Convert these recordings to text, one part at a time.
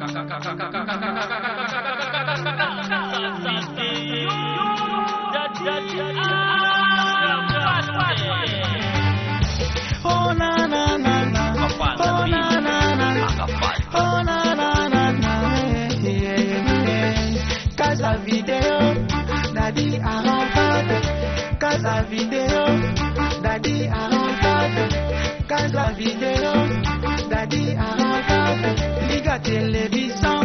Oh na na na na, oh na na na, oh na na na na, Casa Video, Daddy Arafat, Casa Video, Daddy Arafat, Casa Video, Daddy Arafat, Liga Télévision,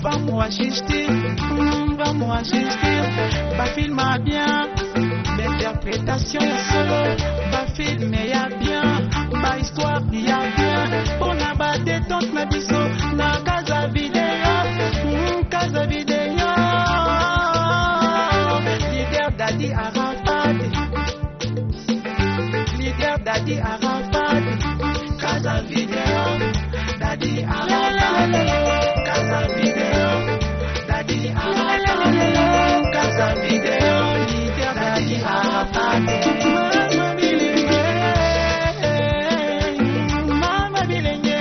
vamos assistir, va filmer bien. L'interprétation solo, va filmer ya bien, va histoire ya bien. Pour na ba détente na biso na Casa Video, Casa Video. Leader Daddy Arafat, Casa Video, Daddy Arafat, Casa Video, Daddy Arafat, Casa Video. Mama bilenge,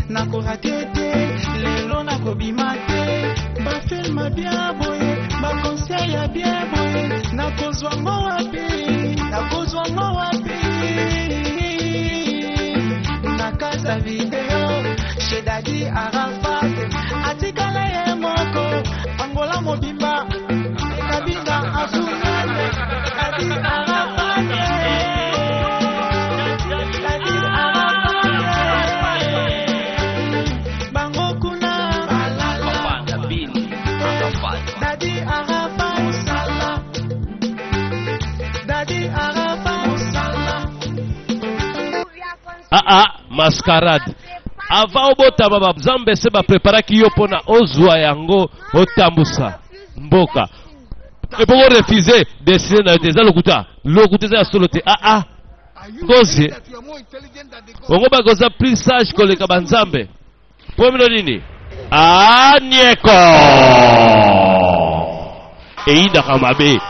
nakoratete, lelo nakobimate, bafilma bien boye, bakonseya bien boye, nakozwa ngo wapi, na Casa Video, chez Daddy Arafat, atikala ye moko, Angola mobimba, kabinda afungane, Daddy Arafat, bango kuna, Daddy Arafat, mascarade. Avant obota baba Nzambe se ba prepara ki yo pona ozwa yango otambusa mboka. Et pour refuser dessiner na teza lokuta za solote gozi. Ongo ba goza plus sage koleka banzambe. Pomino nini? Nieko. Eida kamabe.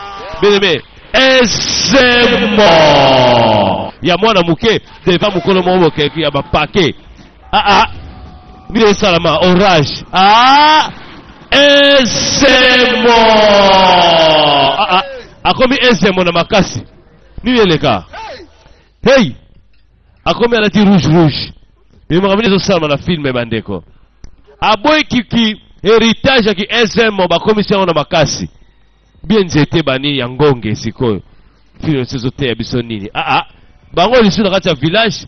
Bebe ezemo. Ya mwana muke deva mukolo mo ke ya ba pake. Mire salama orage. Ezemo. Akomi ezemo na makasi. Mimi eleka. Hey. Akomi alati rouge. Mimi makamini zo salama na film bandeko. Aboy kiki héritage ki ezemo bakomi siango na makasi. Bien nzete bani ya ngonge sikoyo. Filo sezote ya biso nini. Bango lisu na kati ya village.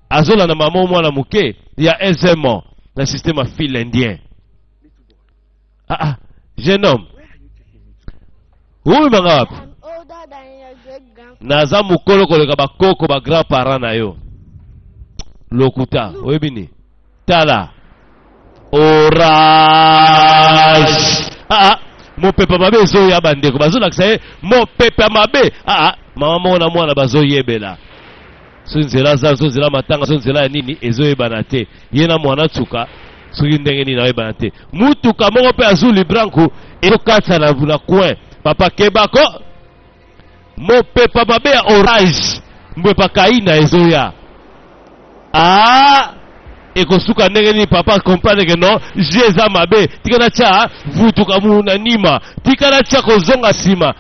Azola na maman mwana muke ya ezemo na système fil indien. Jeune homme. Où manga wapi? Naza mukolo koleka bakoko ba grand parent na yo. Lokuta, oyebini. Tala. Orage. Mon pepa mabe zo ya bandeko bazola ksaye mon pepa mabe. Maman mwana bazo yebela. Sonzela za sonzela matanga sonzela nini ezoyebana te yena mwana tsuka soki ndenge nini ayebana te mutuka moko pe azuli branco ezokatisa na coin papa kebako mopepa mabe ya orange mpepa kaina ezoya ekosuka ndenge nini papa comprendre que non je eza mabe tika na tia vutuka mu na nima tika na tia kozonga sima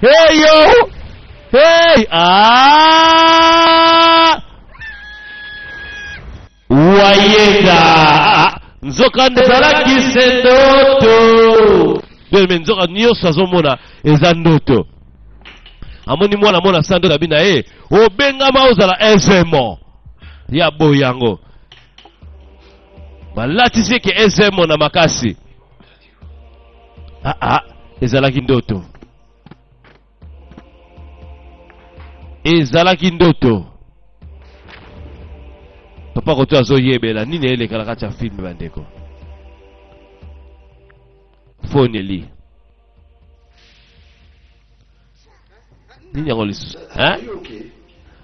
hey yo hey wayeda nzoka ndezala kisendoto beme nzoka nyonso azomona eza ndoto amoni mwana sando na bina obengama ozala ezemo ya boyango balatisi ke ezemo na makasi ezalaki ndoto ezalaki ndoto papa koto azoyebela nini elekala kati ya filme bandeko foneli nini yango lisusu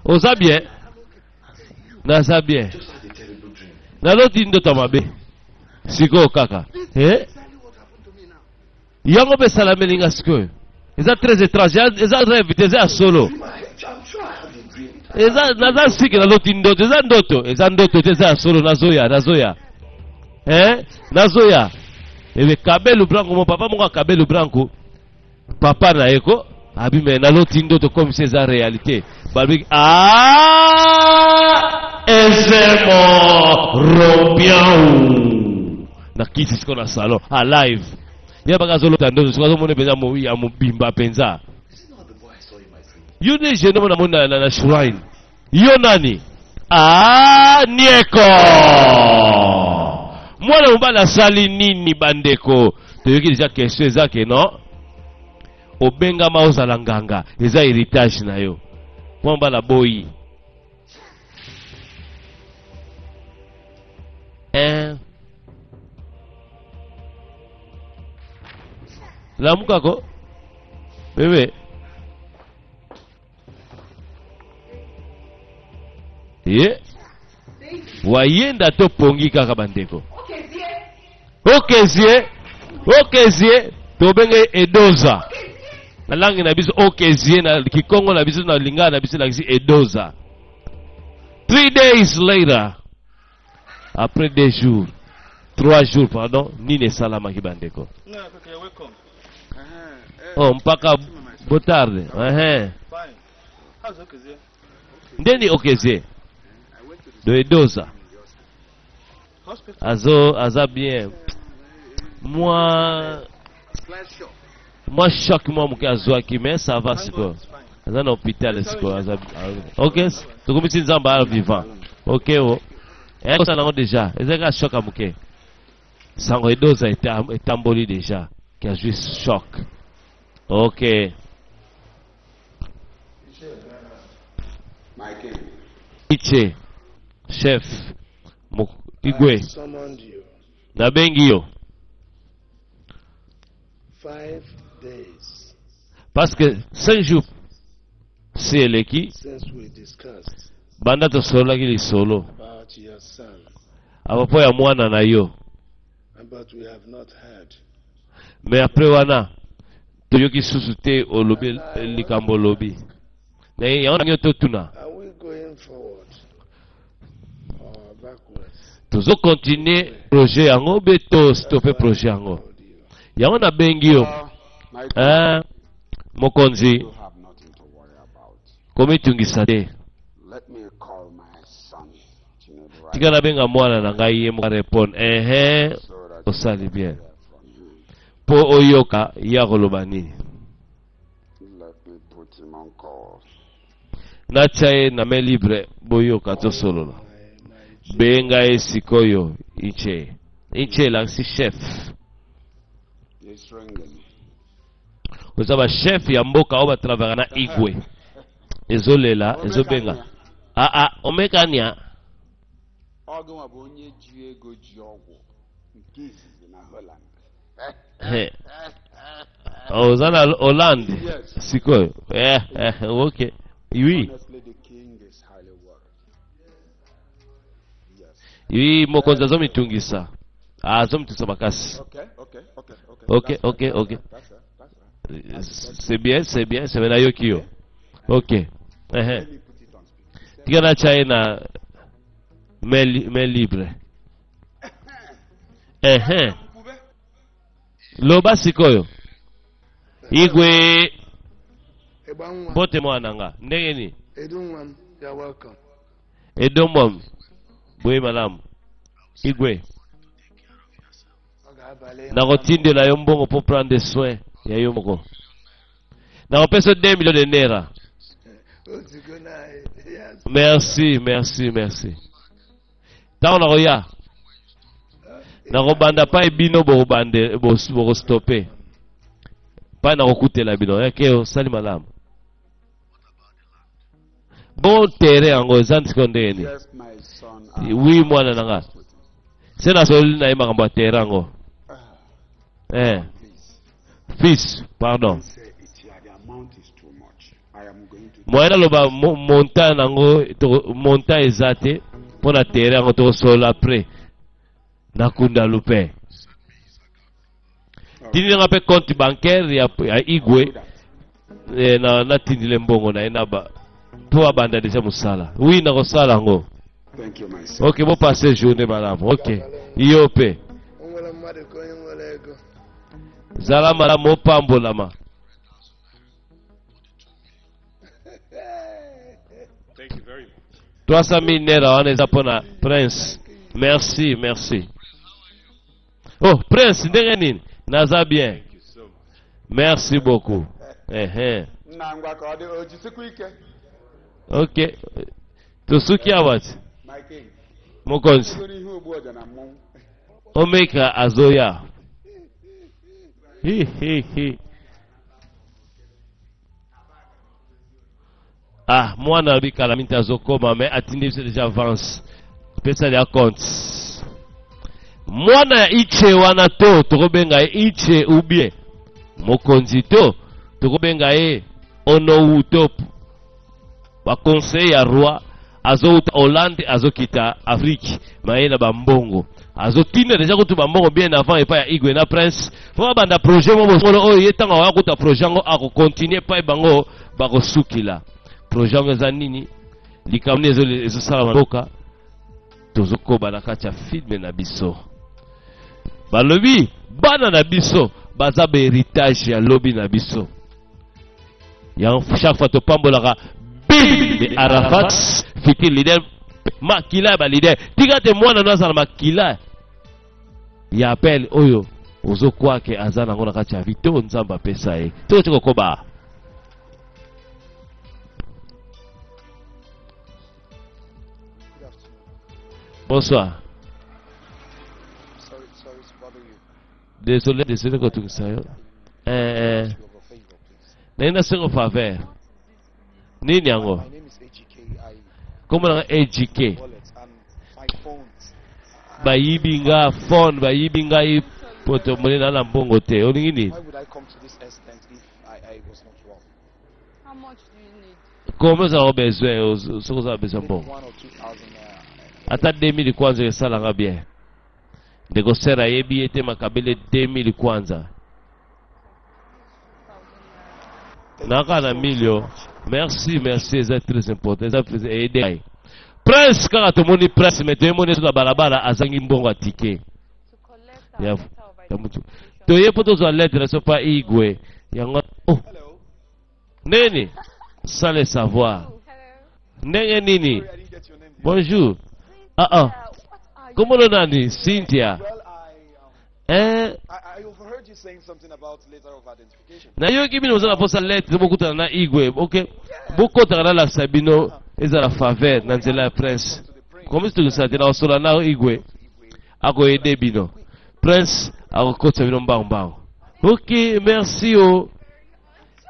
oza bien naza bien naloti ndoto mabe sikoyo kaka yango mpe esalamelinga sikoyo eza très étrange eza rêve te eza ya solo naza siki naloti ndoto eza ndoto te eza solo nazoya nazoya ebe Kabelu Branco mon papa moko Kabelu Branco papa na eko abime naloti ndoto comme si eza réalité balbi ezemo rompiao na kiti siko na salon live ya baka zolota ndoto siko mona penza mo ya mobimba penza yune je no mona na shrine yo nani nieko mwana mobala sali nini bandeko toyoki deja question ezake no obengama ozala nganga eza héritage na yo mwana mobala boyi lamukako bebe wayenda to pongi kaka bandeko okezie tobenge edoza na langi na biso okezie na kikongo na biso na lingala na biso lakisi edoza 3 days later après 2 jours 3 jours pardon nini esalamaki bandeko mpaka botarde ndeni okezie do edoza aza bien moi choc moi moke azwaki mais ça va siko aza na hôpital siko aza ok tokomisi nzambe ala vivant ok ekosa nango déjà ezaka choc amoke sango edoza etamboli déjà qui a juste choc ok Iche chef Igwe nabengi yo 5 days parce que 5 jours si eleki banda tosololaki lisolo apapo ya mwana na yo mais après wana toyoki susu te olobi likambo olobi na yango nangi totuna tozo continuer projet yango be to stopper projet yango yango na bengi yo mokonzi komitungisa te tika na benga mwana na ngai ye mokarepone osali bien po oyoka ya koloba nini natya ye na main libre boyoka tosolola benga ye sikoyo inche langisi chef oza bachef ya mboka oyo batravaka na Igwe ezolela ezobenga omekania oza na Hollande sikoyo ok oui mokonzi azomitungisa azomitungisa makasi ok c'est bien c'est na yoki yo ok tika na chaye na main libre loba sikoyo Igwe bote mwana nga ndenge ni edomwam boye malamu Igwe nakotindela yo mbongo po prendre soin ya yo moko nakopesa 2 millions de naira merci ntango nakoya nakobanda pa ebino bokostope pa nakokutela bino yake osali malamu bon tere yango eza nsiko ndeni wi mwana nanga se nasoli na ye makambo ya tere yango fils pardon moye naloba montant nango montant eza te mpo na tere yango tokosolola apres nakunda lupe tindinanga mpe compte bancaire ya Igwe natindile mbongo na ye pour abanda déjà musala. Oui, na kosala ngo. Thank you, my son. Ok, bon passer journée malamu. Ok. Iope. Zala malamu pambolama. 300 000 naira on est pour Prince. Merci, merci. Oh, Prince, ndenge nini? Naza bien. Merci beaucoup. Ok. Tosuki awati. Mokonzi. Omeka azoya. Hi hi hi. Ah, moi na bi kalamita azokoma mais atindi c'est déjà avance. Pesa ya compte. Moi na iche wana to tokobenga iche ubie. Mokonzi to tokobenga e ono utop. Ba conseil ya roi azouta Hollande azokita Afrique maena bambongo. Azotina déjà kutu bambongo bien avant et pas ya Igwe na Prince. Faut banda projet mo bosolo o yetanga wa kuta projet ngo ako continuer pa bango bako sukila. Projet ngo za nini? Likamne ezo sala maboka. Tozoko banakati filme na biso. Balobi bana na biso baza be héritage ya lobi na biso. Ya chaque fois to pambolaka bim Arafat fiti leader makila ba leader tika te mwana na sala makila ya appel oyo ozo kwake azana ngona kati ya vito nzamba pesa e to tiko koba. Bonsoir. Sorry to bother you. Désolé que tu sais. Nina singo favor. Nini yango? My name is AGK. Como na AGK? Wallets and my phones. Ba yibinga I poto monena na mbongo te. Oningini? Why would I come to this extent if I was not well? How much do you need? Como za besoin, so za besoin bon. 1 or 2,000 naira. Ata 2000 kwanza esala nga bien. Ndeko sera yebi ete makabele 2000 kwanza. Naka na milio. Merci, c'est très important. Ça fait aider. Prince kaka tomoni Prince metwe moni so balabala azangi mbongo atike. To collect our letter of identification. Toye poto zo lettre so pa Igwe. Yango oh. Hello. Neni? Sans le savoir. Hello. Ndenge nini? Sorry, I didn't get your name. Bonjour. What are you? Comment on a dit Cynthia? Well, I overheard you saying something about letter of identification. Na yo kimi nozala posa lettre bokuta na Igwe. OK. Bokota na la Sabino ezala faveur na nzela ya Prince. Comme si tu sais na osola na Igwe. Ako ede bino. Prince ako kota bino mbao. OK, merci oh.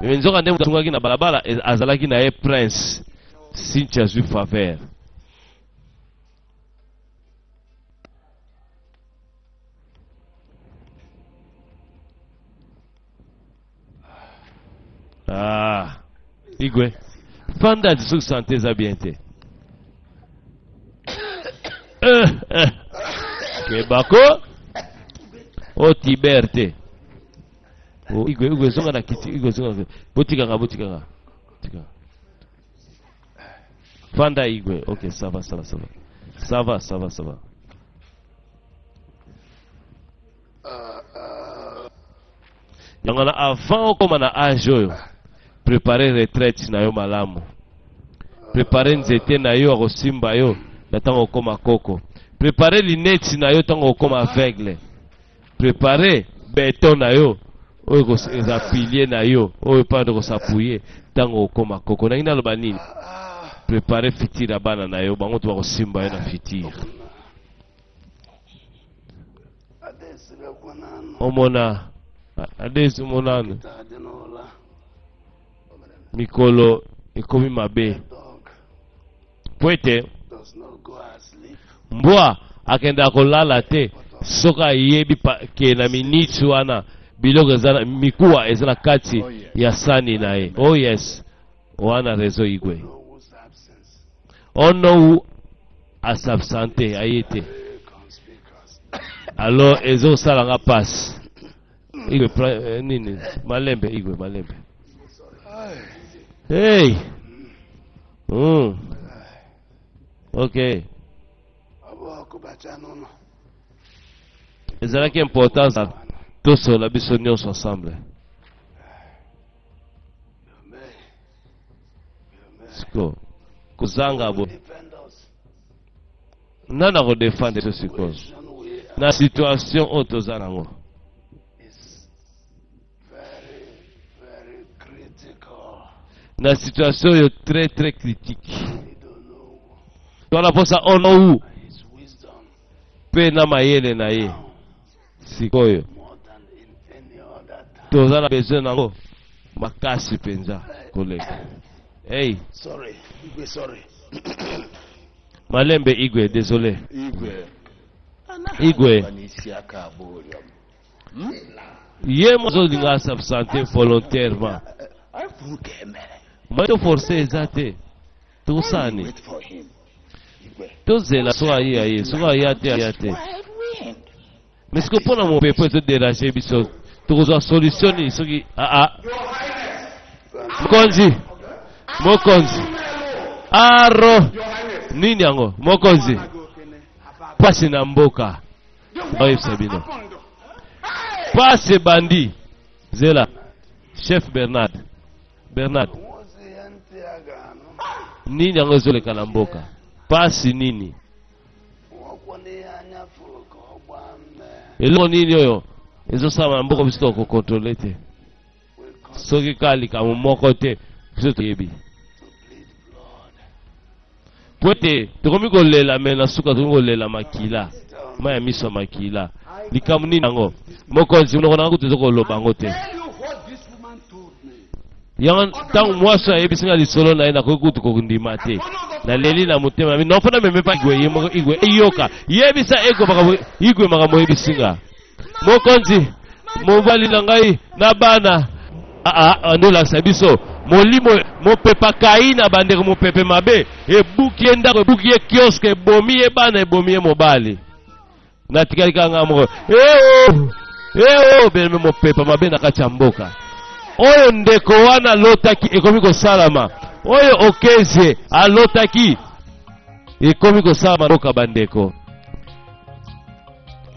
Nzoka ndemo tungaki na balabala azalaki na e Prince. Cynthia zui faveur. Ah, Igwe. Fanda de santé za bien te. Kebako. O Tiberte. O Igwe zonga na kiti, Igwe zonga. Botika nga. Fanda Igwe. OK, ça va. Ça va. Yangana avant comme na âge oyo. Préparer retraite na yo malamu. Préparer nzete na yo akosimba yo na tango koma koko. Préparer lunettes na yo tango koma aveugle. Préparer béton na yo oyo ko eza pilier na yo oyo pa de ko s'appuyer tango koma koko. Na ina loba nini? Préparer fitir bana na yo bango to akosimba yo na fitir. Omona adesi monano mikolo ikomi mabe pwete mbwa akenda kolala te soka yebi ke na minitsu wana biloko ezana mikuwa ezana kati ya sani na ye. Oh yes, wana rezo Igwe ono asabsante ayete alors ezo salanga passe Igwe nini malembe Igwe malembe. Hey, Ok. Ezalaki importance tous la biso nyonso ensemble. Siko kuzanga bo nana ko défendre ce siko na situation otoza nango. Na situation yo très très critique. Voilà pour ça on ou pe na mayele na ye sikoyo toza na besoin nango makasi penza koleka. Hey, Sorry. Igwe, sorry. Malembe Igwe, désolé. Igwe. Ye mozo linga s'absenter volontairement. Moi to forcer ezate. Tout ça ni. Tout zela so ayi so ayate. Mais ce que pour mon peuple te déranger biso. Tu solutionner ce qui Mokonzi aro nini yango Mokonzi pasi na mboka oyo sabino pasi bandi zela chef Bernard nini yango zoleka na mboka pasi nini eloko nini oyo ezosala na mboka biso tokokontrole te soki kalika moko te biso toyebi pote tokomi kolela me na suka tokomi kolela makila maya miso makila likamu nini yango mokonzi munoko nango tozokoloba yango te yango ntango mwasi ayebisi nga lisolo na ye nakoki kutu kokundima te naleli na motema mi nofana meme pa igwe ye moko igwe eyoka yebisa igwe makambo oyebisi nga mokonzi mobali na ngai na bana andolakisa biso molimo mopepa kai na bandeko mopepe mabe ebuki ye ndako ebuki ye kioske ebomi ye bana ebomi ye mobali natikali kanga moko bene mopepa mabe na kati ya mboka oyo ndeko wana alotaki ekomi kosalama oyo okeze alotaki ekomi kosalama mboka bandeko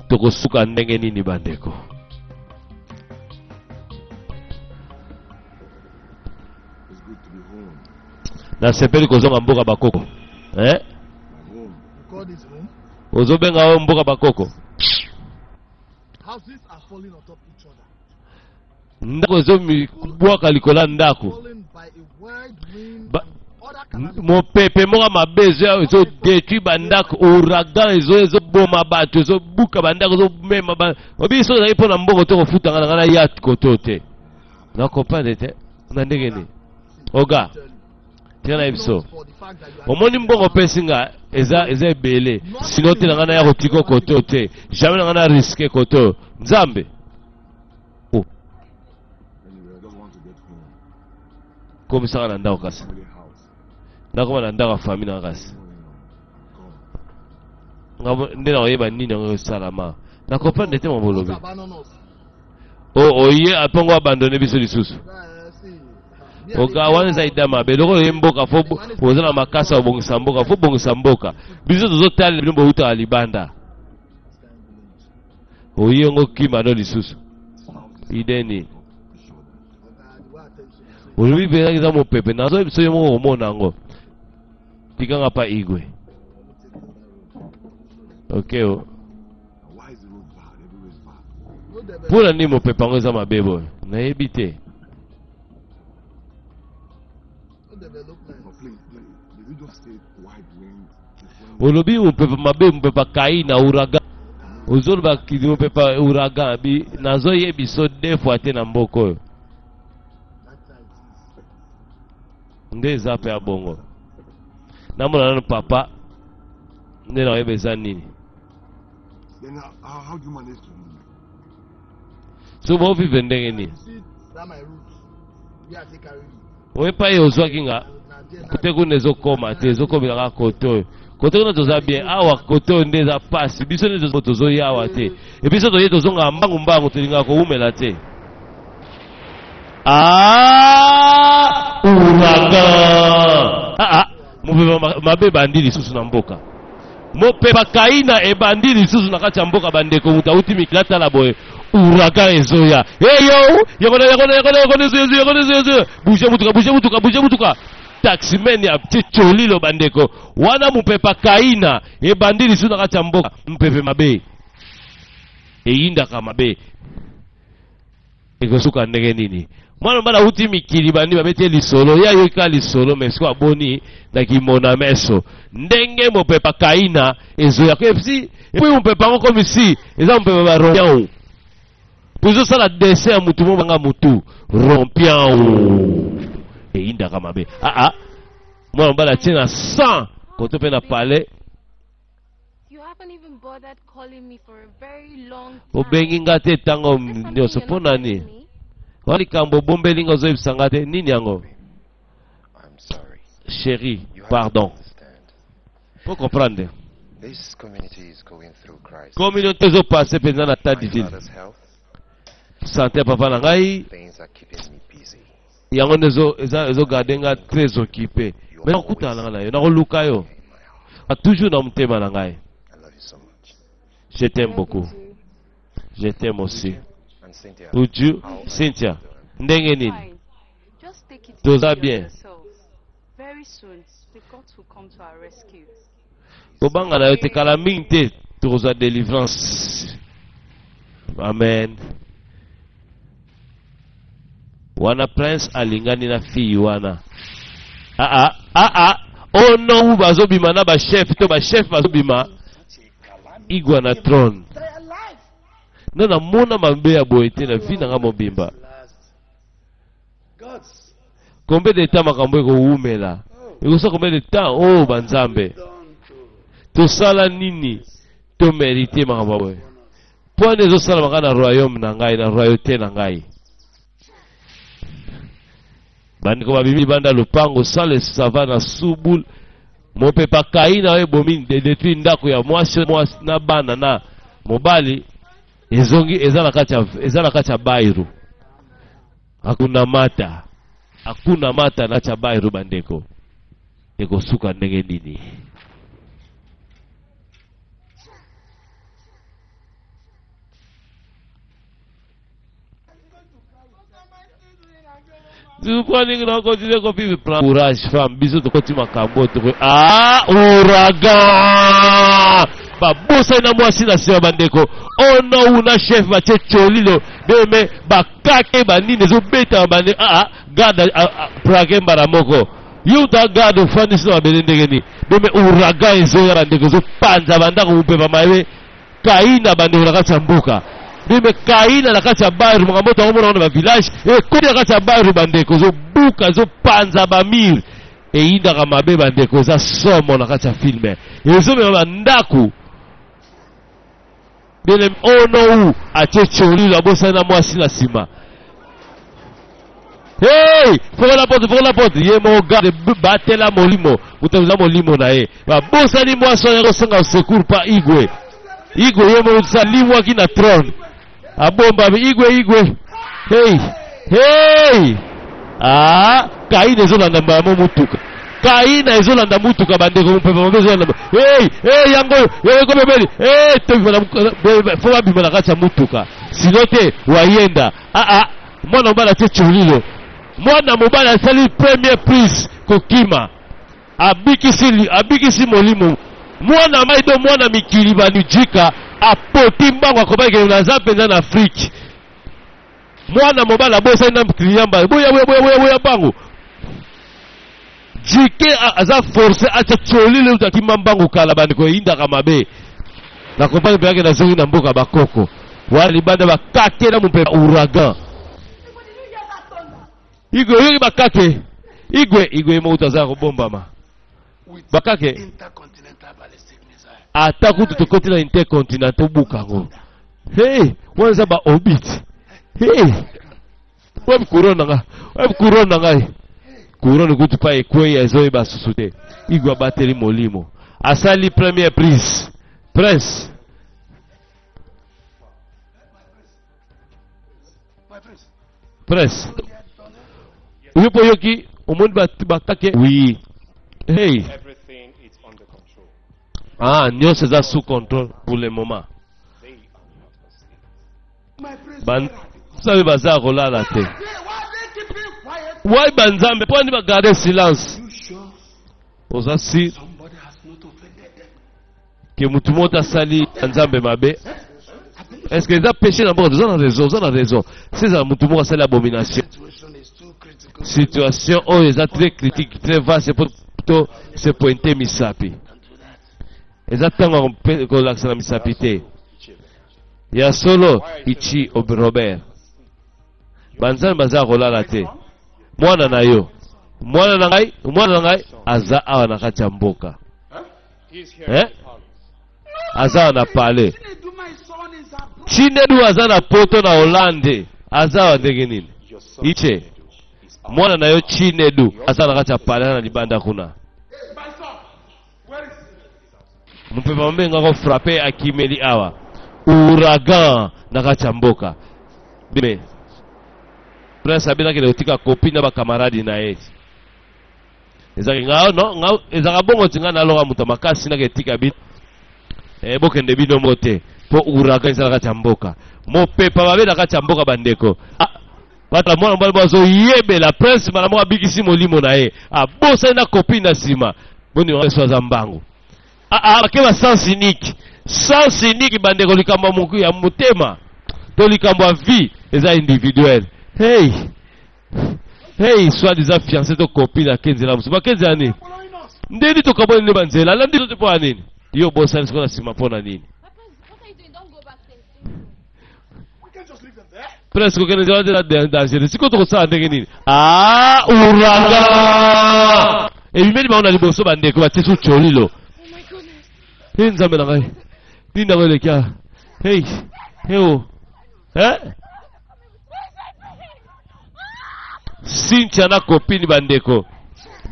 tokosuka ndenge nini bandeko na sepeli kozonga mboka bakoko ozobenga oyo mboka bakoko ndako ezobwaka likola ndako mopepe moka mabe ezodetruire bandako ouragan ezoboma bato ezobuka bandako ezomema obiso ezali mpo na mboka to kofutanga na ngana ya koto te nakopande te na ndenge ni oga tina na biso omoni mbongo pesi nga eza ebele sino te na ngana ya kotika koto te jamais na ngana riske koto nzambe komisaka na ndako kasi nakoma na ndako ya famille na kasi nde na koyeba nini yango esalama nakopande te mabolobi oye apongo abandone biso lisusu oka wana eza ida mabe loko oye mboka fo oza na makasa obongisa mboka fo bongisa mboka biso tozotalela bino boutaka libanda oye yango kima no lisusu ideni olobi mpenza eza mopepe nazo biso ye moko komona yango tikanga pa igwe ok mpona nini mopepe yango eza mabe boye nayebi te olobi mopepe mabe mopepe kai na uragan ozoloba kidi mopepe uragan nazoyebi biso deux fois te na mboka oyo nde eza mpe ya bongo namona nano papa nde nakoyeba eza nini so bovive ndenge nini oyepa ye ozwaki nga kote kuna ezokoma te ezokomelaka kote oyo kote kuna toza bien awa kote oyo nde eza pasi biso nde tozoya awa te ebiso toye tozonga mbangu tolingaka koumela te ouragan mopepa mabe bandi lisusu na mboka mopepa kaina ebandi lisusu na kati ya mboka bandeko mutu auti mikili atala boye ouragan ezoya eyo bouge mutuka taximen ya cholilo bandeko wana mopepa kaina ebandi lisusu na kati ya mboka mopepe mabe eyindaka mabe ekosuka ndenge nini mwana mbala uti mikili bandi babete lisolo ya yoka lisolo mesko aboni na kimona meso ndenge mopepa kaina ezoya kepsi epi mopepa ngo komisi eza mopepa ba rompian puzo sala dessin ya mutu mo banga mutu rompian eyindaka mabe mwana mbala tina 100 koto pe na palais obengi nga te tango nyonso mpo nani wali kambo bombelinga ozoyebisanga te nini yango chéri pardon po comprendre communauté ezopase mpenza na tas divine sante ya papa na ngai yango ezogarde nga très occupé me nakokutana nanga na yo nakoluka yo toujours na motema na ngai. Je t'aime beaucoup. Je t'aime aussi. Uju, Cynthia, ndenge nini? Toza bien. Kobanga na yo tekala mingi te toza délivrance. Amen. Wana prince alingani na fille wana. Oh non, bazobima na ba chef to ba chef bazobima. Igwa na throne. Nana mona mambe ya boete na vie nanga mobimba. Combien de temps makambo eko umela? Eko combien de temps oh banzambe. To sala nini to mériter makambo boy. Point ezo sala makana royaume na ngai na royauté na ngai. Bandiko babibi banda lupango sale savana subul. Mopepa kaina we bomi de détruire ndako ya mwasi na bana na mobali ezongi ezala kacha bairu. Hakuna mata na cha bairu bandeko. Eko suka ndenge nini. Pourquoi nous allons continuer à vivre plan courage femme bisous de continuer à camboter ouragan ba bossa na mwasi na sio bandeko ono una chef ba cholilo deme ba kake ba nini zo beta ba garde plage mbaramoko yuta garde fani sino benendenge ni deme ouragan ezo ya bandeko zo panza bandako mupepa mawe kaina bandeko nakati mbuka Bime kaina na kati ya bairu mga moto wamona wana ba village kodi na kati ya bairu bandeko zo buka zo panza ba mir inda kama be bandeko za somo na kati ya filme ezo me bandaku bile ono u achecholi la bosa na mwasi na sima hey fola la porte ye mo garde batela molimo utaza molimo na ye ba bosa ni mwasi ya kosenga secours pa igwe ye mo salimwa kina throne abomba igwe hey kaina ezolanda mbamo mutuka kaina ezolanda mutuka bandeko mupepa mabezo ezolanda yango yeko bebeli fo babima na kati ya mutuka sino te wayenda mwana mobali atie chulilo mwana mobali asali premier prise kokima abikisi molimo mwana maido mwana mikili banujika apoti mbango akobaki na za penza na Afrique mwana mobala bosa na mkiliyamba boya bango jike aza force acha cholile utakima mbango kala bandiko inda kamabe na kompani pe yake na zongi na mboka bakoko wali banda bakake na mpepa ouragan igwe bakake igwe mo utaza kobomba ma bakake atakutu tukoti na intercontinental bukango wanza ba obit web corona ngai corona kutu pa ekwe ya zoe ba susute igwa bateri molimo asali première prise prince uyopo yoki omondi bakake oui Hey. Everything is under control. Ah, nyonso eza sous contrôle pour le moment. They are not asleep. My praise Ban God. sabe baza kolala te. Why they keeping quiet? Why banzambe poni ba garder silence? You sure Oza si somebody has not offended them? que mutu mota sali banzambe mabe. Est-ce que eza péché na bon, oza na raison. C'est ça mutu mota sali abomination. Situation is too critical. Situation oyo eza très critique, très vaste pour to se pointer misapi. Eza tango kolakisa na misapi te. Ya solo ichi Robert. Banzambe baza kolala te. Mwana na yo. Mwana na ngai aza awa na kati ya mboka. He's here in the palace. Aza na pale. Do my son is abroad. Chinedu aza na poto na Hollande. Aza wa ndenge nini? Your son Iche. is out. Mwana na yo Chinedu aza na kati ya pale na libanda kuna. My son, where is Mpepa mbenga ko frappe akimeli awa. Ouragan na kati ya mboka. Bime. Prince abina kele otika copine na ba camarade na ye. Ezaki ngao no, ngao ezaka bongo tinga na loga muta makasi na ketika bit. Bokende bino mote po ouragan ezala kati ya mboka. Mopepa babe na kati ya mboka bandeko. Ah, bata mwana mbali bazo yebela prince mala mo abikisi molimo na ye. Ah, bosa na copine na sima. Boni wa swaza mbangu. Bakeba sens unique. Sens unique bandeko likambo moku ya motema. To likambo ya vie eza individuel. Hey. Hey, soit des fiancés to copine à Kenzela. Musu ba Kenzela nini? following us? Ndeni to kabone ne banzela. La ndini to po nini? Yo boss ali sikona sima pona nini? What are you doing? Don't go back there. We can't just leave them there. Presque ko Kenzela de danger. Siko to sa ndenge nini? Ah, ouragan. E bimeli ba ona liboso bandeko ba tesu cholilo. Oh my goodness. Hey, nzambe na ngai. Nini na ngole kya? Hey. Hey oh. Cynthia na copine bandeko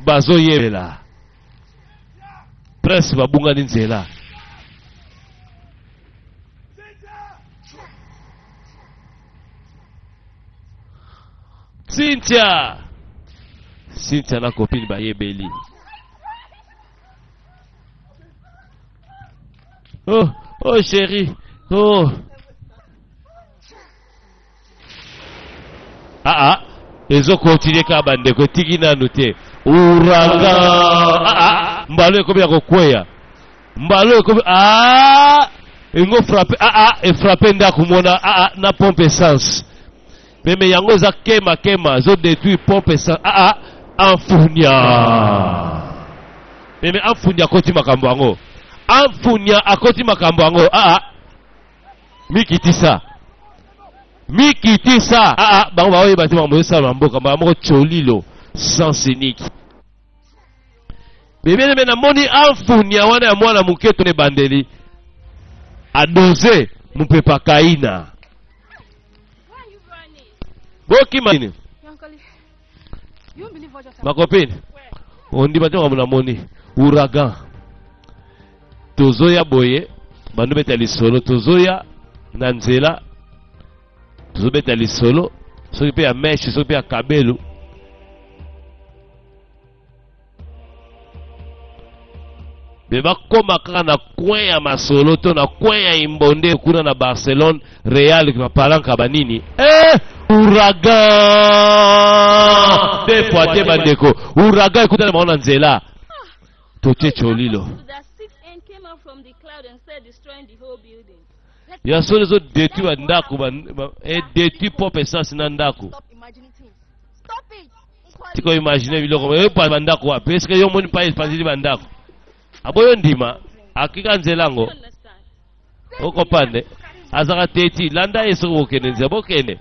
bazo yebela presse babunga ni nzela Cynthia na copine bayebeli oh chérie oh ezo continue ka bandeko tiki nanu te ouragan mbalo ekomi ya kokweya mbalo ekomi engo frappe e frappe ndako mona na pompe essence meme yango eza kema zo détruire pompe essence amfunya meme amfunya akoti makambo yango amfunya akoti makambo yango mikitisa bango baoyeba te makambo esala mboka mbala moko cholilo sans unique bebeleme namoni amfunia wana ya mwana moke to ne bandeli adoze mopepa kaina Why are you running? bokima nini Uncle, you won't believe what just happened. makopini ondima te makambo namoni ouragan tozoya boye bando beta lisolo tozoya na nzela tozobeta lisolo soki mpe ya meshe soki mpe ya kabelu be bakoma kaka na coin ya masolo to na coin ya imbonde kuna na Barcelone Real bapalanka banini ouragan te fois te bandeko ouragan ekutana bango na nzela totie cholilo That 6 came out from the cloud and started destroying the whole building. ya solo ezo détruire bandako détruire pompe essence na ndako Stop imagining things. Stop it. tiko imagine biloko epa bandako wapi eske yo moni pa espandili bandako aboyo ndima akika nzela ngo Understand? okopande azaka teti landa yeso okende nzela bokende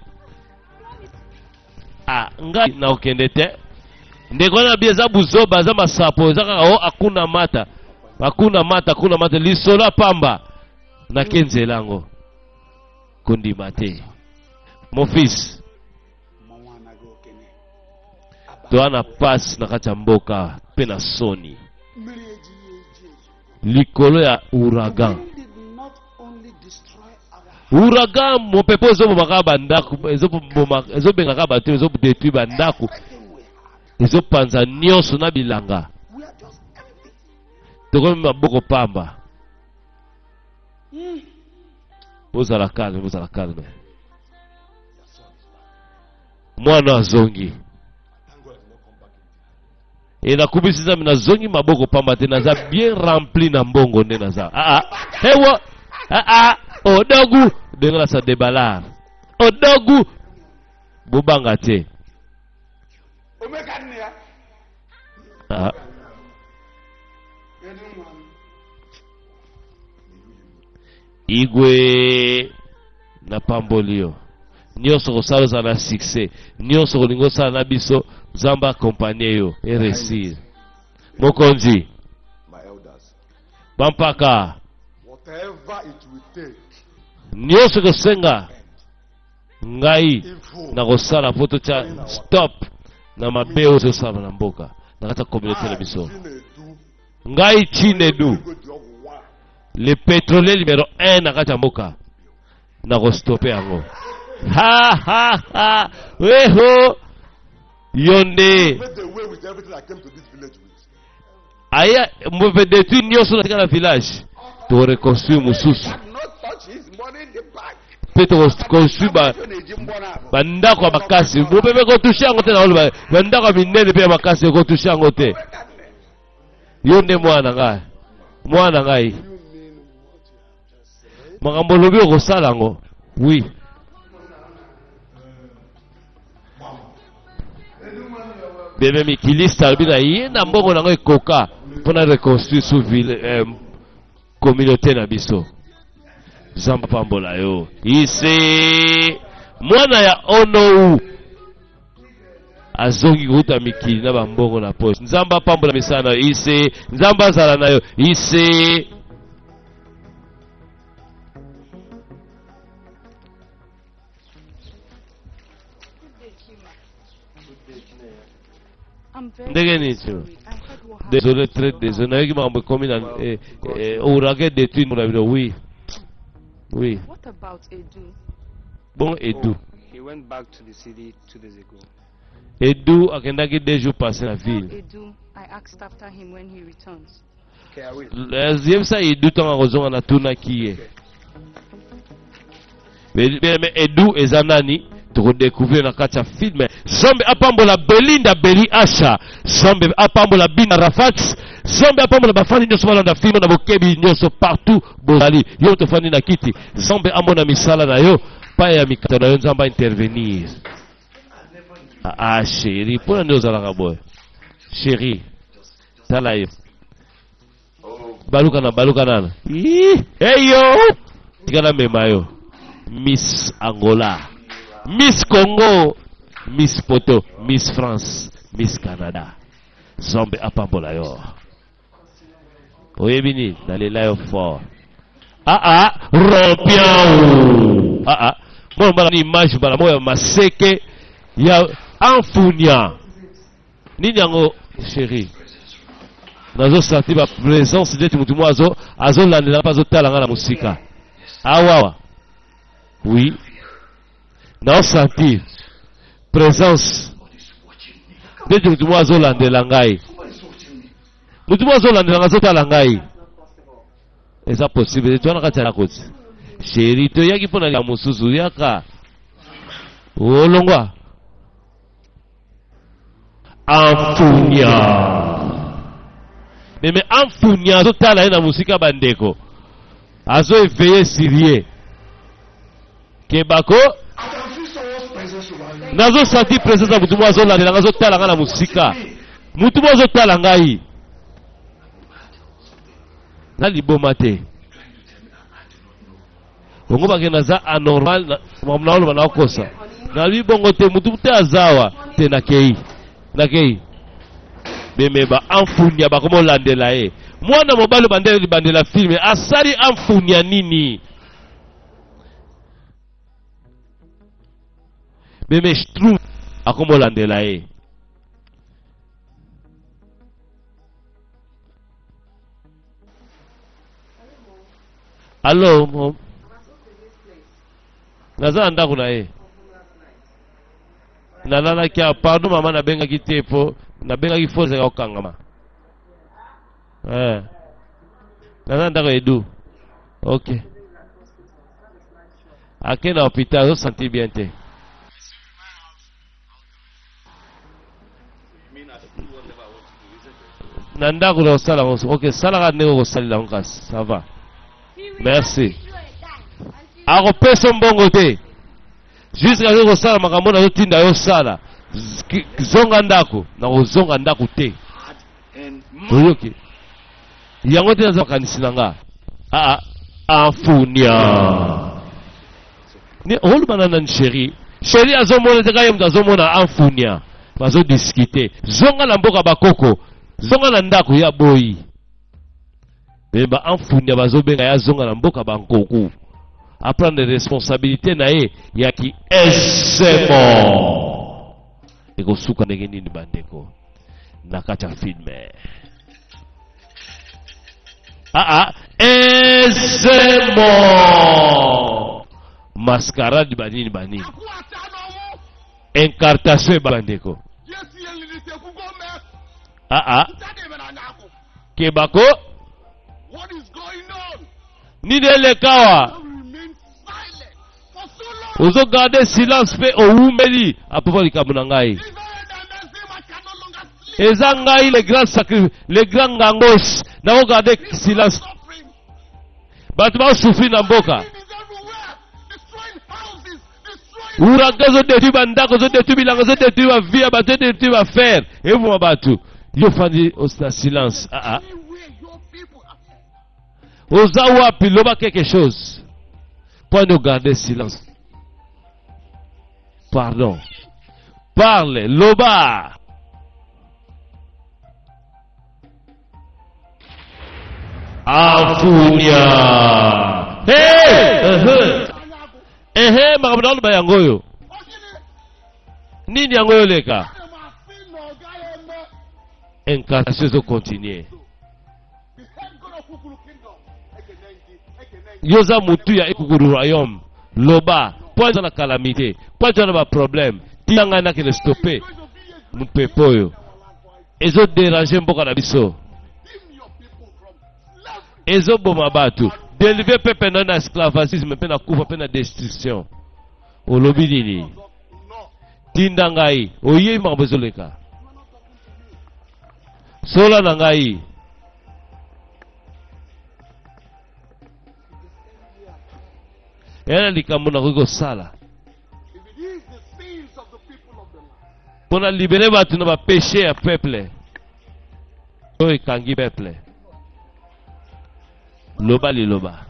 ngai na okende te ndeko na bieza buzoba za masapo eza kaka akuna mata lisolo apamba na kenzela ngo kondima te mon fils toa na pasi na kati ya mboka mpe na soni likolo ya ouragan ouragan mopepe ezobomaka bandako ezobengaka bato ezodetruire bandako ezopanza nyonso na bilanga tokomi maboko pamba. Bozala calme. Mwana azongi. Et na kubisi za mina zongi maboko pamba te naza bien rempli na mbongo nde naza. Hewa. Odogu. Denga sa debalar. Odogu. Bubanga te. Igwe na pambolio. Nyonso kosala za na succès. Nyonso kolingo sala na biso Zamba accompagné yo et réussir. Mokonzi. My elders. Bampaka. Whatever it will take. Nyonso kosenga. Ngai na kosala poto cha stop na mabeo zo sala na mboka. Na kata communauté na biso. Ngai Chinedu. Le pétrolier numéro 1 na kata mboka. Na ko stopper yango. Ha. Weho. Yonde. Aya mauvais détruire nyonso na kala village. To reconstruire mususu. Peut-être construire bandako makasi. Mupebe ko toucher yango te na oloba. Bandako minene pe makasi ko toucher yango te. Yonde mwana ngai. Makambo lobi ko sala yango. Oui. Bébé Mikilista albina yena mbongo nango ekoka pona reconstruire sous ville communauté na biso. Zamba pambola yo. Ise mwana ya Onou azongi kuta mikili na bambongo na poche. Nzamba pambola misana ise nzamba zala na yo ise. Ndege nicho. Désolé, très désolé. Je m'en comme au regard des tuiles, oui. What about Edu? Bon, Edu. He went back to the city 2 days ago. Edu, akendaki 2 jours passé la ville. Edu, I asked after him when he returns. Okay, I will. Deuxième ça, Edu tanga kozonga na tuna kiye. Mais Edu ezanani. To découvrir na kati ya film Zombe apambola Belinda Beli Asha Zombe apambola Bina Rafat Zombe apambola bafani nyonso balanda film na bokebi nyonso partout bozali yo tofani na kiti Zombe amona misala na yo pa ya mikata na yo nzamba intervenir chérie pona ndio zalaka boy chérie tala yo baluka nana hey yo tikana mema yo Miss Angola Miss Congo, Miss Poto, Miss France, Miss Canada. Zombe apambola yo. Oyebini, nalela yo fort. Rompiao. Bon, bala ni image bala moya maseke ya Amfunia. Nini yango chérie. Nazo senti ba présence de mutu mo azo landela pa zo tala ngala musika. Awawa. Oui. Na sentir présence de mutu mo azo landela ngai. Mutu mo azo landela ngazo tala ngai. Eza possible tu na kata koti. Chérie to yaki pona ya mususu yaka. Olongwa. Amfunia. Mais Amfunia azo tala na musika bandeko. Azo éveillé Syrie. Kebako nazo senti présence ya mutu mo azo landela ngazo tala nga na musika. Mutu mo azo tala ngai. Na liboma te. Bongo bakena za anormal mamna olo bana kosa. Na libongo te mutu te azawa te nakei. Nakei. Bemeba Amfunia bakomo landela e. Mwana mobalo bandela filme asari Amfunia nini? Beme Strum akomo landela e. Allo mom. Naza ndako na e. Nalala kia pardon mama na benga ki tepo na benga ki foze ka okangama. naza ndako edu. Ok. Ake na hôpital zo sentir bien te. Na ndako na osala ngoso. Ok, salaka ndenge kosalila nkasi. Ça va. Merci. Akopesa mbongo te. Jusqu'à ce kosala makambo na zotinda yo sala. Zonga ndako na kozonga ndako te. Oyoki. Yango te naza makanisi na nga. Amfunia. Ni olubana na chéri. Chéri azomona te kaya mutu azomona amfunia. Bazo discuter. Zonga na mboka bakoko. Zonga na ndako ya boyi. Beba amfunia bazo benga ya zonga na mboka bankoku. A prendre des responsabilités na ye yaki esemo. Eko suka ndenge nini bandeko. Nakata filme. Esemo. Mascarade banini banini. Incartation bandeko. Kebako. What is going on? Nidele kawa. Ozo garder silence pe oumeli apopo likambo na ngai. Eza ngai les grands ngangos na o garder silence. Batu ba souffrir na mboka. Ouragan zo détruire bandako zo détruire bilanga zo détruire vie ba zo détruire affaire. Et vous batu. Yo fandi au silence. Oza wapi loba quelque chose. Pour nous garder silence. Pardon. Parle, loba. Afunia. Hey! Makamudalo ba yango yo? Nini yango yo leka? Incarnation zo continuer. Yoza mutu ya ekukuru royaume. Loba. Point dans la calamité. Point dans le problème. Tianga na ki le stopper. Mupepoyo. Ezo déranger mboka na biso. Ezo boma batu. Délivrer peuple dans l'esclavagisme, pe na kufa, pe na destruction. Olobi nini? Tinda ngai. Oye mabozoleka. Sola na ngai. Yana likambo na kuko sala. Pona libérer batu na ba péché ya peuple. Oye kangi peuple. Loba li loba.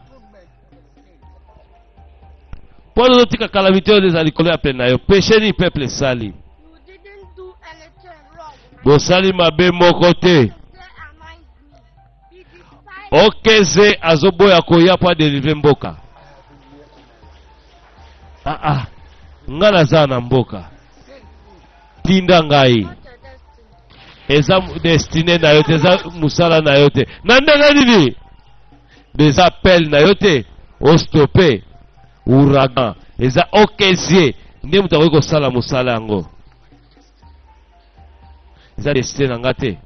Pona zotika calamité des alikolo ya pena yo. Péché ni peuple sali. Bo sali mabe moko te. Okeze azoboya koya pa délivrer mboka. Nga naza na mboka. Tinda ngai. Eza destiné na yote. Eza musala na yote. Nandega nini? Eza appel na yote. O stopper. Ouragan. Eza okezie. Nde mutakoki kosala musala yango. Eza destiné na nga te.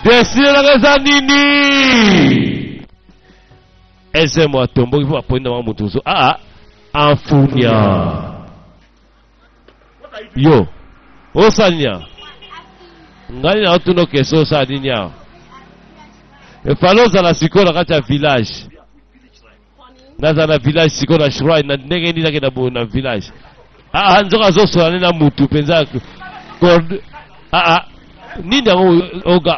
Destiné na nga eza nini? Eze mo atombo ifu aponda wa mutuzo. Amfunia. Yo. Osanya. Ngani na otuno keso sa dinya. Efaloza la sikola kati ya village. Naza na village sikola shrine na ndenge nini na na village. Nzoka zoso na mutu penza. Nini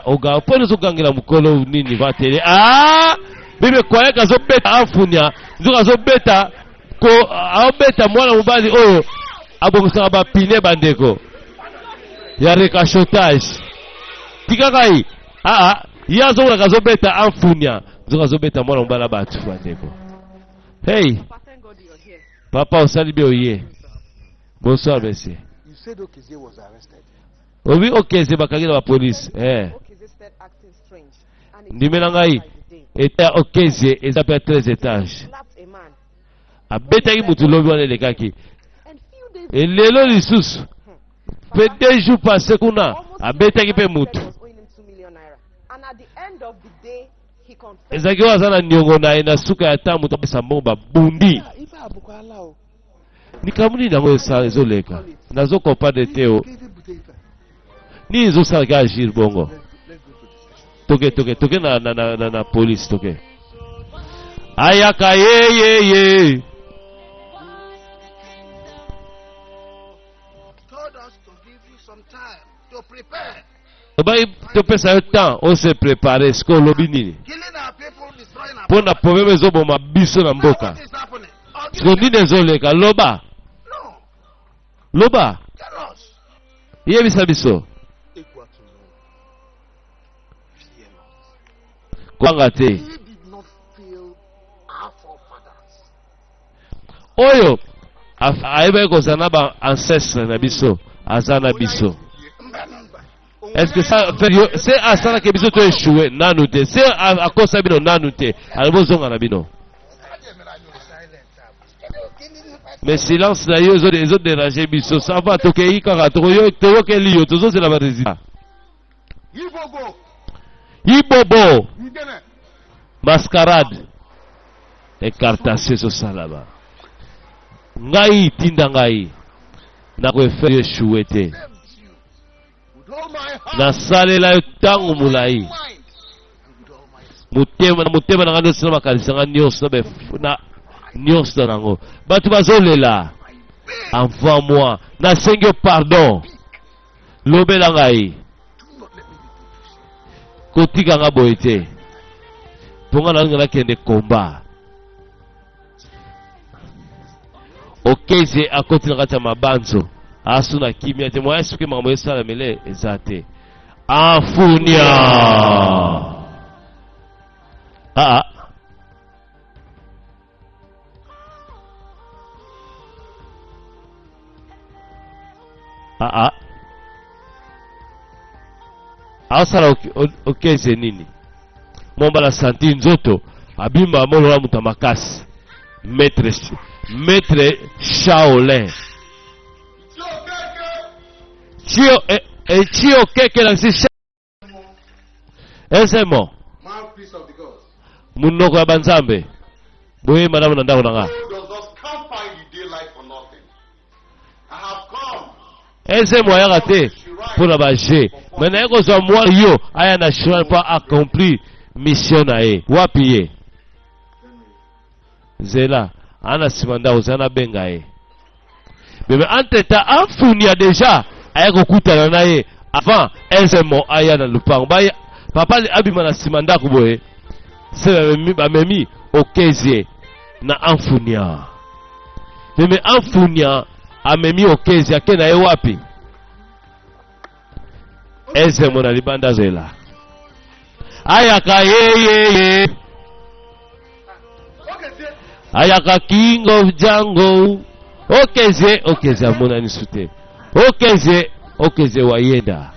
oga pone zo gangela mukolo nini vatele. Bibe kwaye kazo beta amfunia. Nzoka zo beta ko aobeta mwana mubali oyo abongisa ba pine bandeko. Ya recachotage. Tikakai. Yazo la kazo beta amfunia. Nzoka zo beta mwana mubala batu bandeko. Hey. Papa osalibi oye. Bonsoir monsieur. You said Okezie was arrested. Obi Okezie bakagila ba police. Okezie started acting strange. Ndimela ngai. Eta Okezie ezapela 13 étages. Abetaki mutu lobi wana elekaki. Elelo lisusu. Pe 2 jours passés kuna abetaki pe mutu. And at the end of the day, he confessed. ezalaki oyo aza na niongo na ye na suka ya ntango moto apesa mbongo babundi likambo nini yango ezoleka nazokompane te o nini ezosalaka agir bongo toke na polisi toke ayaka yeyeye obai topesa yo temps ose prepare siko olobi nini mpo na probleme ezoboma biso na mboka siko nini ezoleka loba yebisa biso kwanga te oyo ayebaki kozala na ba ancestre na biso aza na biso. Est-ce que ça fait c'est à ça que biso to échoué nanu te c'est à cause bino nanu te alibozonga na bino mais silence na yo les autres déranger biso ça va tokeyi kaka toyo ke liyo tozo c'est la résultat Ibobo mascarade écartassé so salaba ngai tinda ngai na ko faire échoué te nasalela yo ntango molai motema na nga nyonso na makanisa nga nyonso na nyonso na yango bato bazolela avant moi nasengi yo pardon lobela ngai kotika nga boye te mpo nga nalinga nakende komba okeze akoti na kati ya mabanzo asu na kimia te moya soki makambo esalamele eza te afunia asala okeze nini mombala santi nzoto abimba molola muta makasi maître Shaolin Chio keke la si esemo munoko ya banzambe boye madame na ndako nanga esemo ayaka te mpona baje me naye kozwa mwa yo aya na cheval mpo accomplir mission na ye wapi ye nzela ana nsima ndako oza nabenga ye meme entretemps afunia deja aya kokutana na ye avant esemo aya na lupango papa abima na nsima ndako boye se bamemi okezie na amfunia meme amfunia amemi okezie ake na ye wapi esemo na libanda zela ayaka yeyeye ayaka king of jango okeze amonani su te okeze wayenda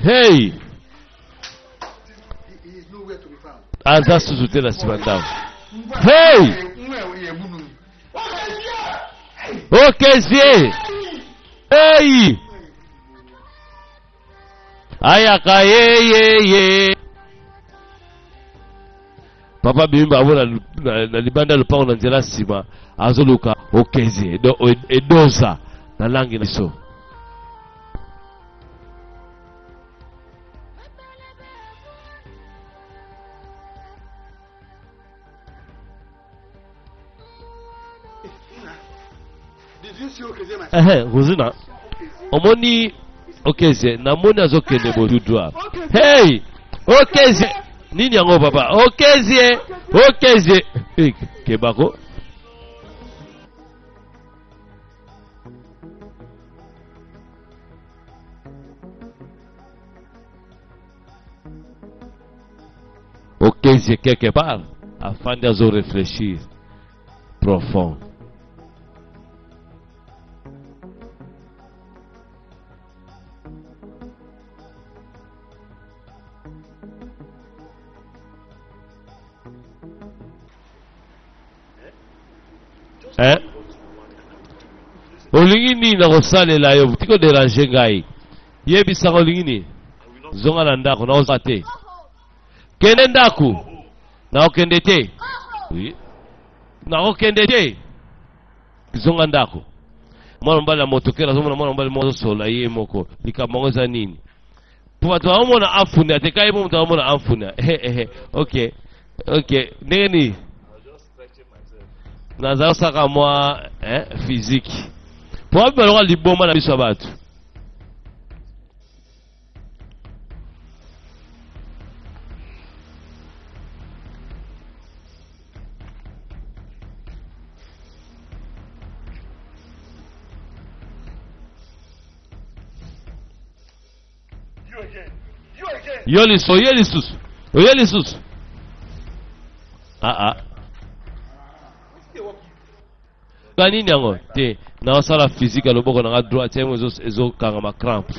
hey aza susu te na nsima ndako hey okezie hey ayaka yeyeye papa bimba abo na libanda lupango na nzela nsima azoluka okezie edoza na langi na so Rosina omoni okeze namoni azokende bodudwa hey okeze nini yango papa okeze kebako okeze quelque part afin de réfléchir profond. olingi nini na kosalela yo tiko déranger ngai yebisa olingi nini zonga na ndako na oza te kende ndako na okende te oui na okende te zonga ndako mwana mbali na motokela zomona mwana mbali mozo sola ye moko likambo eza nini po bato bamona afuna atekaye mo mutu bamona afuna ok ndenge nazala osaka mwa physique po abi baloka liboma na biso ya bato yo lisusu kanini yango te na osala physique loboko na droite yango ezokanga ma crampe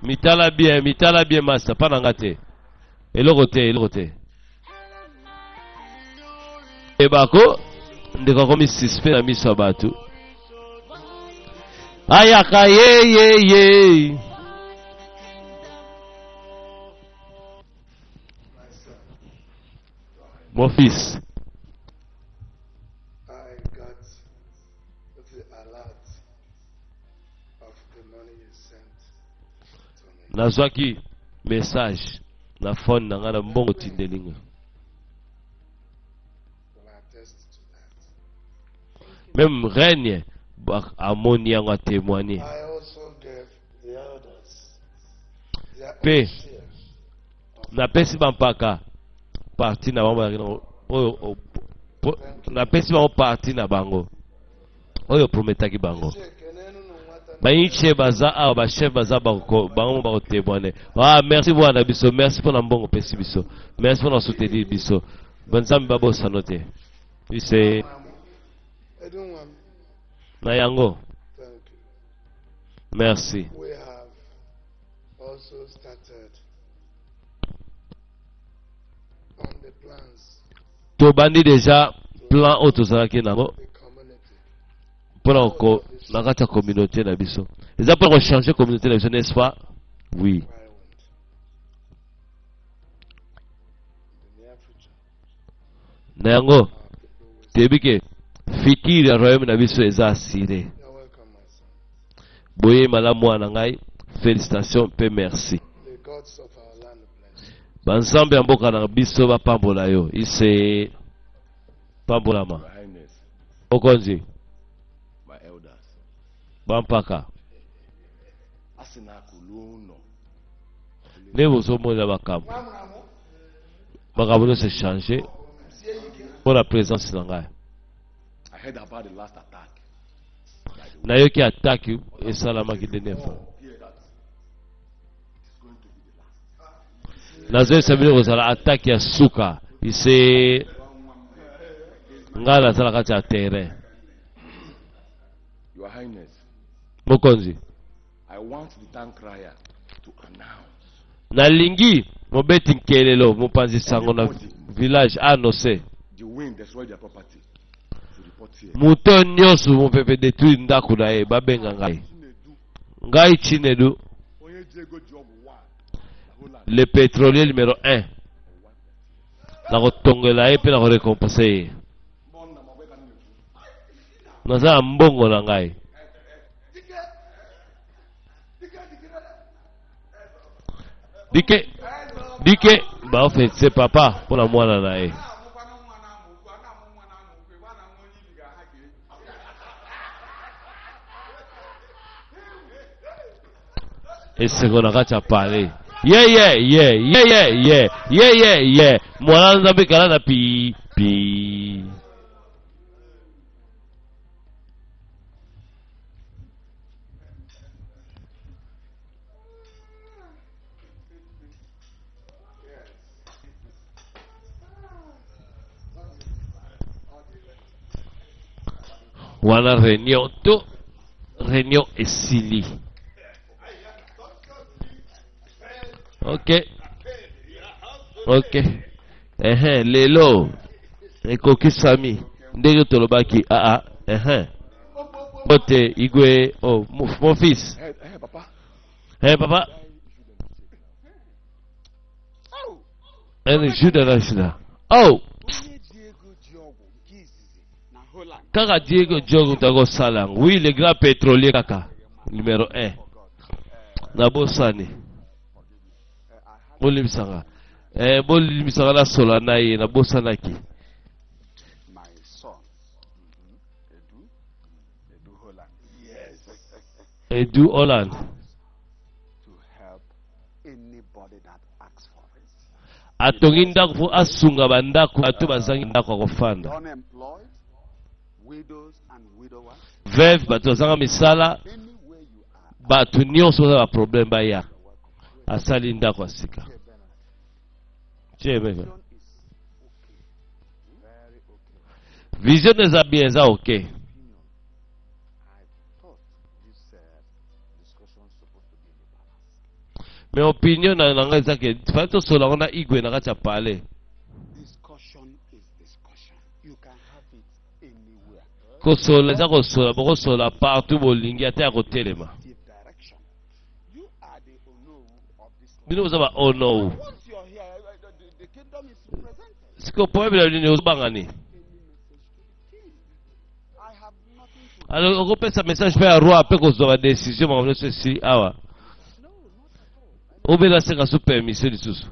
mitala bien master pa nanga te eloko te ebako ndeko komi suspect na miso ya bato ayaka ye mon fils, I got the alert of the money you sent to me. nazwaki message na phone na nga na mbongo tindelinga. Will attest to that. Même règne amoni yango a témoigné. I also gave the elders their own Pe shares. na pesi bampaka parti na bango na pesi bango parti na bango oyo prometaki bango bayiche baza awa bachef baza bango bakotémoine. Merci bwana biso, merci mpona mbongo pesi biso, merci mpona soutenir biso, banzambe babosano te bise na yango. Merci. We have also started on the plans tobandi déjà plan oyo tozalaki nango the community. mpona na kati ya communauté na biso, eza mpona kochanger communauté na biso, n'est-ce pas? Oui. Violent. In the near future, Na yango toyebi ke fikiri ya royaume na biso eza assuré. you're welcome, my son. Boye malamu mwana ngai, félicitations mpe merci. The gods of our land bless you. Banzambe ya mboka na biso bapambola yo ise pambolama. Your Highness, Okonzi my elders, bampaka asina kuluno. nde bozomona makambo nyonso echange mpona présence na ngai. I heard about the last attack. Nayoki ataki esalamaki dernière fois. Hear that. It's going to be the last. Nazoyesa bino kozala ataki ya suka ise ngai nazala kati ya terrain. Your Highness, Mokonzi I want the tank crier to announce nalingi mobeti nkelelo mopanzi sango na village annonce the wind destroyed their property. To report here. moto nyonso mopepe détruire ndako na ye babenga ngai Chinedu, le pétrolier numéro 1, na kotongela ye mpe na korekompense ye. Naza na mbongo na ngai. Dike baofetse papa mpona mwana na ye. Eseko na kati ya pale ye mwana nzambe kala na pi wana réunion to réunion esili. Ok. Lelo ekoki sami ndenge tolobaki Bote, Igwe, oh, mon fils. Hey, papa. Hey, papa. And Judah Rashida. Oh! Kaka Diego Diogo Tago Salang. Oui, le grand pétrolier Kaka. Numéro 1. Nabosani. Bolimsanga. Bolimsanga la Solanaï, Nabosanaki. My son. Edu Holland. Yes. Edu Holland. To help anybody that asks for it. Atongi ndako fu asunga bandako atu bazangi ndako akofanda. Unemployed, widows and widowers. Veuve bato bazanga misala Anywhere you are. bato nyonso baza ba problème baya. Asali ndako asika. Chemeka. Vision eza bien eza okay. I thought this discussion was supposed to be in the balance. Mais opinion na nanga eza ke fallait to sola on a Igwe na kati ya parler. Discussion is discussion. You can have it anywhere. Ko sola eza ko sola boko sola partout bolingi ata ya kotelema. Direction. You are the owner of this land. Bino za ba oh no. Once you're here, the kingdom is presented. Siko problème ni uzbangani. I have nothing to Alors on peut ça message faire roi après qu'on soit décision mais on ceci awa. Obela seka sous permission du sous.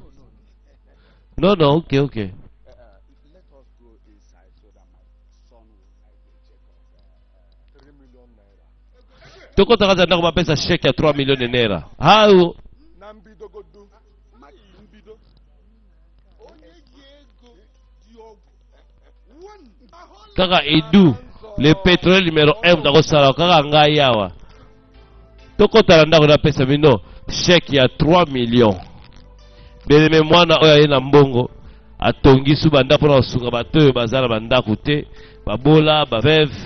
Non non, OK. let us go inside so that my son will check on 3 million naira. Toko takaza ndako bapesa chèque ya 3 millions de naira. Ah oh. Nambido go do. Nambido. Onye Diego Diogo. One. Kaka Edu, le pétrole numéro 1 ndako sala kaka ngai yawa. Toko tala ndako na pesa mino chèque ya 3 millions. Beleme mwana oyo ye na mbongo atongi su banda pona osunga bato oyo bazala bandako te babola baveve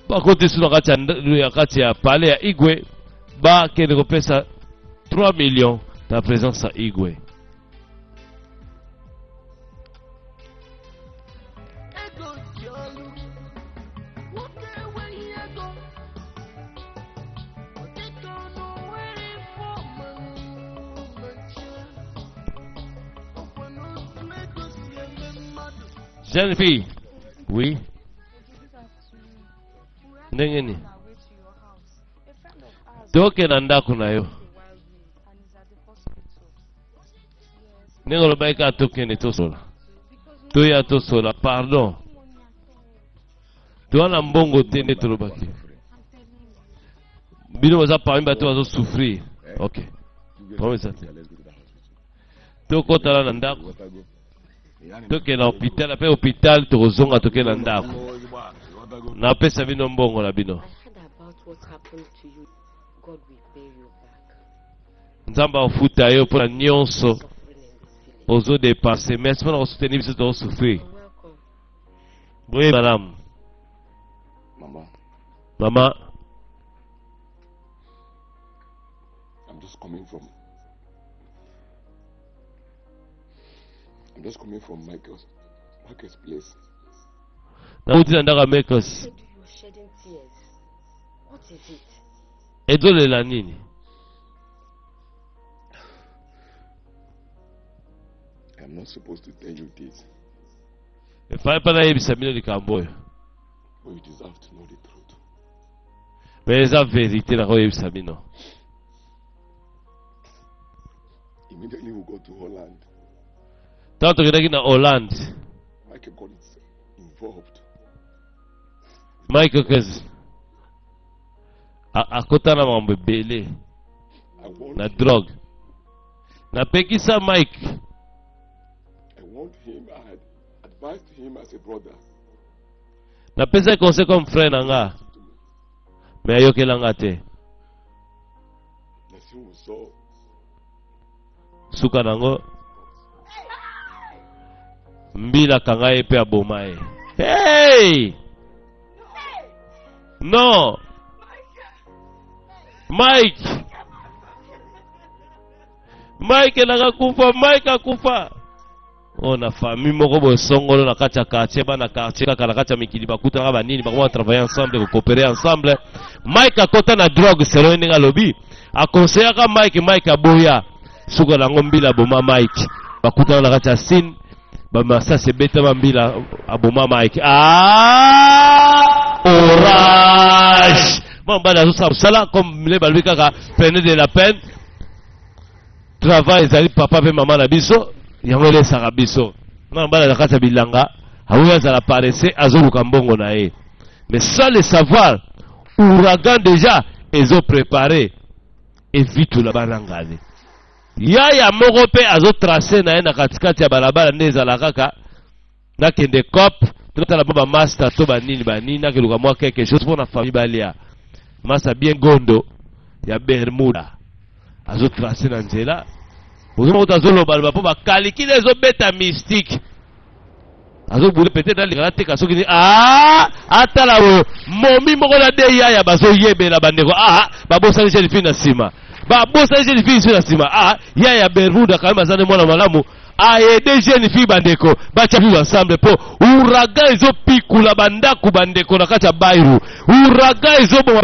bakoti su na kati ya pale ya Igwe bakende kopesa 3 millions na présence ya Igwe. Jeune fille, oui. Ndenge ni? Toke na ndako na yo. Ndenge olobai ka tokende tosola. Toya tosola, pardon. Towana mbongo te nde tolobaki. Bino baza parmi bato bazo souffrir. Ok. Promesa te. Tokotala na ndako. Toke na hôpital, après hôpital tozonga toke na ndako. Na pesa bino mbongo na bino. Nzamba ofuta yo pona nyonso ozo dépasser, merci pour soutenir biso to souffrir. Oui madame. Maman. I'm just coming from Michael's place. Nauti na ndaka Michael's. What is it? Edole la nini? I'm not supposed to tell you this. Efai pana yebisa bino likambo oyo. But you deserve to know the truth. Mais eza vérité na koyebisa bino. Immediately we go to Holland. Tant tokendaki na Hollande. Michael got involved. Michael Kez. Akota na mambo ebele. Na drogue. Na pekisa Mike. I want him, I had advised him as a brother. Na pesa conseil comme frère nanga. Mais ayokelanga te. That's who we saw. Suka nango. Mbila kanga ye pe aboma ye. Hey! Non! Mike! Mike nanga kufa, Mike akufa. on a famille moko bo songolo na kati ya quartier bana quartier kaka na kati ya mikili bakuta ka banini bakoma travailler ensemble coopérer ensemble. Mike akota na drogue selo ndinga lobi akonseya ka Mike aboya suka na ngombila boma Mike bakuta na kati ya scene ba masa se beta bambila aboma Mike orage bon bana zo sala comme les balbi kaka peine de la peine travail ezali papa pe maman na biso yango le sarabiso non bana na kati ya bilanga aouya za la paraissait azoluka mbongo na ye mais sans le savoir ouragan déjà ezo préparé et vite la banangane yaya moko pe azo tracer na ye na katikati ya balabala nde ezala kaka nakende cop totala baba master to banini nakeluka mwa quelque chose pour na famille balia master bien gondo ya Bermuda azo tracer na nzela ozo azoloba loba po bakalikile ezobeta mystique azobule peut-être alingana teka soki ni atala oyo momi moko na de yaya bazoyebela bandeko babosani jeune fille na nsima babosani jeune fille na nsima yaya Bermuda kama azane mwana malamu aide jeune fille bandeko bacha vivre ensemble po ouragan ezopikula bandaku bandeko na kati ya Bairu ouragan ezoboma